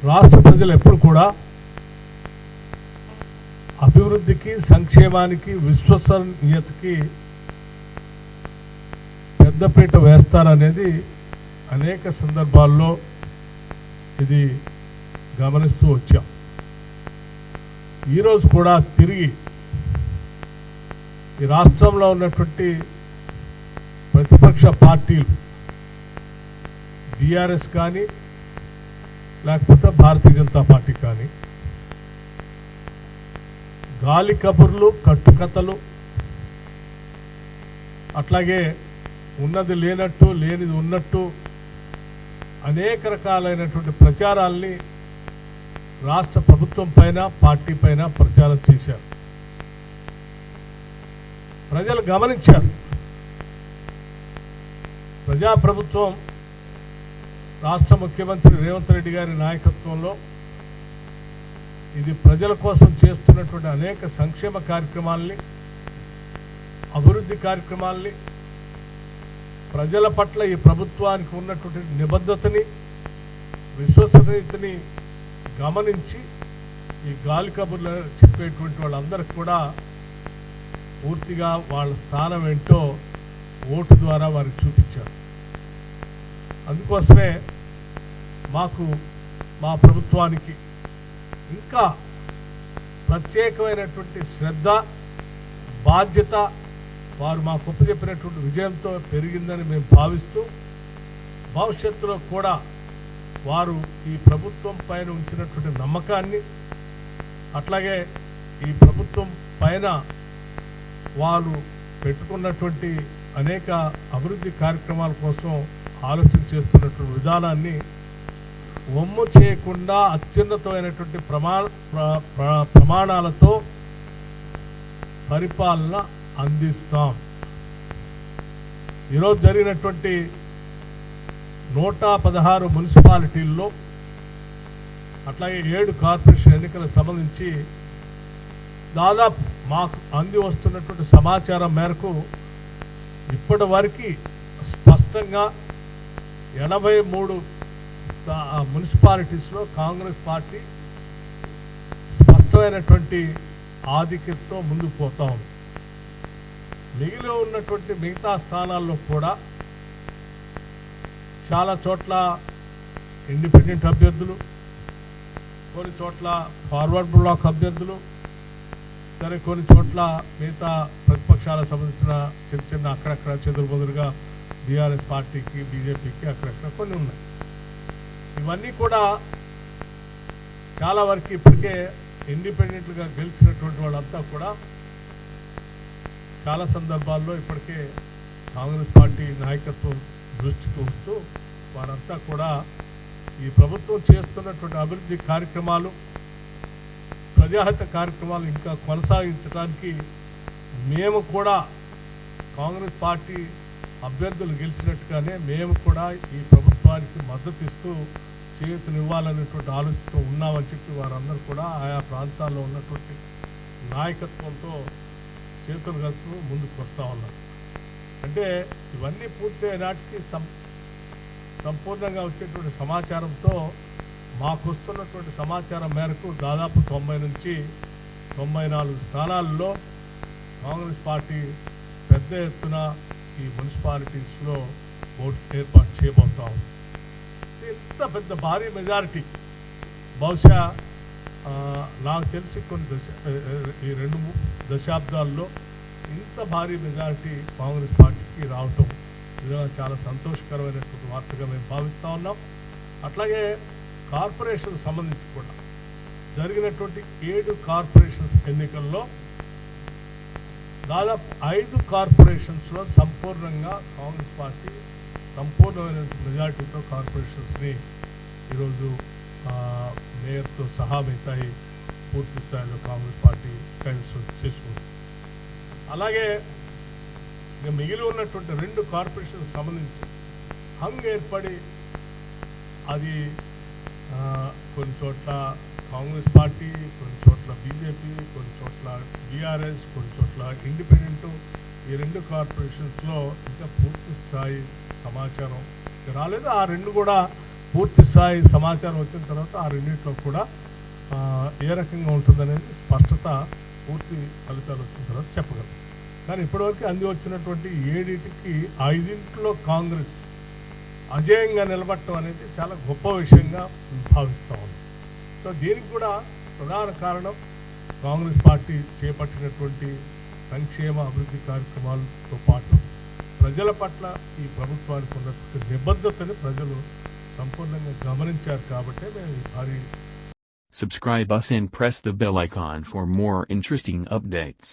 రాష్ట్ర ప్రజలు ఎప్పుడు కూడా అభివృద్ధికి, సంక్షేమానికి, విశ్వసనీయతకి పెద్దపీట వేస్తారనేది అనేక సందర్భాల్లో ఇది గమనిస్తూ వచ్చాం. ఈరోజు కూడా తిరిగి ఈ రాష్ట్రంలో ఉన్నటువంటి ప్రతిపక్ష పార్టీలు బీఆర్ఎస్ కానీ లేకపోతే భారతీయ జనతా పార్టీ కానీ గాలి కబుర్లు, కట్టుకథలు, అట్లాగే ఉన్నది లేనట్టు లేనిది ఉన్నట్టు అనేక రకాలైనటువంటి ప్రచారాల్ని రాష్ట్ర ప్రభుత్వం పైన, పార్టీ పైన ప్రచారం చేశారు. ప్రజలు గమనించారు. ప్రజాప్రభుత్వం రాష్ట్ర ముఖ్యమంత్రి రేవంత్ రెడ్డి గారి నాయకత్వంలో ఇది ప్రజల కోసం చేస్తున్నటువంటి అనేక సంక్షేమ కార్యక్రమాల్ని, అభివృద్ధి కార్యక్రమాల్ని, ప్రజల పట్ల ఈ ప్రభుత్వానికి ఉన్నటువంటి నిబద్ధతని, విశ్వసనీయతని గమనించి ఈ గాలి కబుర్లు చెప్పేటువంటి వాళ్ళందరికీ కూడా పూర్తిగా వాళ్ళ స్థానం ఏంటో ఓటు ద్వారా వారికి చూపించారు. అందుకోసమే మాకు, మా ప్రభుత్వానికి ఇంకా ప్రత్యేకమైనటువంటి శ్రద్ధ, బాధ్యత వారు మాకు ఒప్పచెప్పినటువంటి విజయంతో పెరిగిందని మేము భావిస్తూ, భవిష్యత్తులో కూడా వారు ఈ ప్రభుత్వం పైన ఉంచినటువంటి నమ్మకాన్ని, అట్లాగే ఈ ప్రభుత్వం పైన వారు పెట్టుకున్నటువంటి అనేక అభివృద్ధి కార్యక్రమాల కోసం ఆలోచన చేస్తున్నటువంటి విధానాన్ని వమ్ము చేయకుండా అత్యున్నతమైనటువంటి ప్రమాణాలతో పరిపాలన అందిస్తాం. ఈరోజు జరిగినటువంటి 116 మున్సిపాలిటీల్లో, అట్లాగే 7 కార్పొరేషన్ ఎన్నికలకు సంబంధించి దాదాపు మాకు అంది వస్తున్నటువంటి సమాచారం మేరకు ఇప్పటి వరకు స్పష్టంగా 83 మున్సిపాలిటీస్లో కాంగ్రెస్ పార్టీ స్పష్టమైనటువంటి ఆధిక్యతతో ముందుకు పోతా ఉంది. మిగిలి ఉన్నటువంటి మిగతా స్థానాల్లో కూడా చాలా చోట్ల ఇండిపెండెంట్ అభ్యర్థులు, కొన్ని చోట్ల ఫార్వర్డ్ బ్లాక్ అభ్యర్థులు, సరే కొన్ని చోట్ల మిగతా ప్రతిపక్షాలకు సంబంధించిన చిన్న చిన్న అక్కడక్కడ చెదురుబదురుగా బీఆర్ఎస్ పార్టీకి, బీజేపీకి అక్కడక్కడ కొన్ని ఉన్నాయి. ఇవన్నీ కూడా చాలా వరకు ఇప్పటికే ఇండిపెండెంట్గా గెలిచినటువంటి వాళ్ళంతా కూడా చాలా సందర్భాల్లో ఇప్పటికే కాంగ్రెస్ పార్టీ నాయకత్వం దృష్టికి వస్తూ వారంతా కూడా ఈ ప్రభుత్వం చేస్తున్నటువంటి అభివృద్ధి కార్యక్రమాలు, ప్రజాహిత కార్యక్రమాలు ఇంకా కొనసాగించడానికి మేము కూడా కాంగ్రెస్ పార్టీ అభ్యర్థులు గెలిచినట్టుగానే మేము కూడా ఈ ప్రభుత్వానికి మద్దతు ఇస్తూ చేతునివ్వాలనేటువంటి ఆలోచనతో ఉన్నామని చెప్పి వారందరూ కూడా ఆయా ప్రాంతాల్లో ఉన్నటువంటి నాయకత్వంతో చేతులు కలుపుతూ ముందుకు వస్తూ ఉన్నారు. అంటే ఇవన్నీ పూర్తయ్యే నాటికి సంపూర్ణంగా వచ్చేటువంటి సమాచారంతో మాకు వస్తున్నటువంటి సమాచారం మేరకు దాదాపు 90 నుంచి 94 స్థానాల్లో కాంగ్రెస్ పార్టీ పెద్ద ఎత్తున ఈ మున్సిపాలిటీస్లో ఓటు ఏర్పాటు చేయబోతా ఉంది. ఇంత పెద్ద భారీ మెజారిటీ బహుశా నాకు తెలిసి కొన్ని ఈ 2 దశాబ్దాల్లో ఇంత భారీ మెజారిటీ కాంగ్రెస్ పార్టీకి రావటం నిజంగా చాలా సంతోషకరమైనటువంటి వార్తగా మేము భావిస్తూ ఉన్నాం. అట్లాగే కార్పొరేషన్ సంబంధించి కూడా జరిగినటువంటి 7 కార్పొరేషన్స్ ఎన్నికల్లో దాదాపు 5 కార్పొరేషన్స్లో సంపూర్ణంగా కాంగ్రెస్ పార్టీ సంపూర్ణమైన మెజార్టీతో కార్పొరేషన్స్ని ఈరోజు మేయర్తో సహా మిగతాయి పూర్తి స్థాయిలో కాంగ్రెస్ పార్టీ కైవసం చేసుకుంది. అలాగే మిగిలి ఉన్నటువంటి 2 కార్పొరేషన్కి సంబంధించి హంగ్ ఏర్పడి అది కొన్ని చోట్ల కాంగ్రెస్ పార్టీ, కొన్ని చోట్ల బీజేపీ, కొన్ని చోట్ల బీఆర్ఎస్, కొన్ని చోట్ల ఇండిపెండెంట్, ఈ 2 కార్పొరేషన్స్లో ఇంకా పూర్తి స్థాయి సమాచారం రాలేదు. ఆ 2 కూడా పూర్తి స్థాయి సమాచారం వచ్చిన తర్వాత ఆ రెండింటిలో కూడా ఏ రకంగా ఉంటుందనేది స్పష్టత పూర్తి ఫలితాలు వచ్చిన తర్వాత చెప్పగలం. కానీ ఇప్పటివరకు అంది వచ్చినటువంటి 7టికి 5 కాంగ్రెస్ అజేయంగా నిలబడటం అనేది చాలా గొప్ప విషయంగా భావిస్తూ ఉంది. సో దీనికి కూడా ప్రధాన కారణం కాంగ్రెస్ పార్టీ చేపట్టినటువంటి సంక్షేమ అభివృద్ధి కార్యక్రమాలతో పాటు ప్రజల పట్ల ఈ ప్రభుత్వానికి ఉన్నటువంటి నిబద్ధతని ప్రజలు సంపూర్ణంగా గమనించారు కాబట్టే మేము ఈ భారీ Subscribe us and press the bell icon for more interesting updates.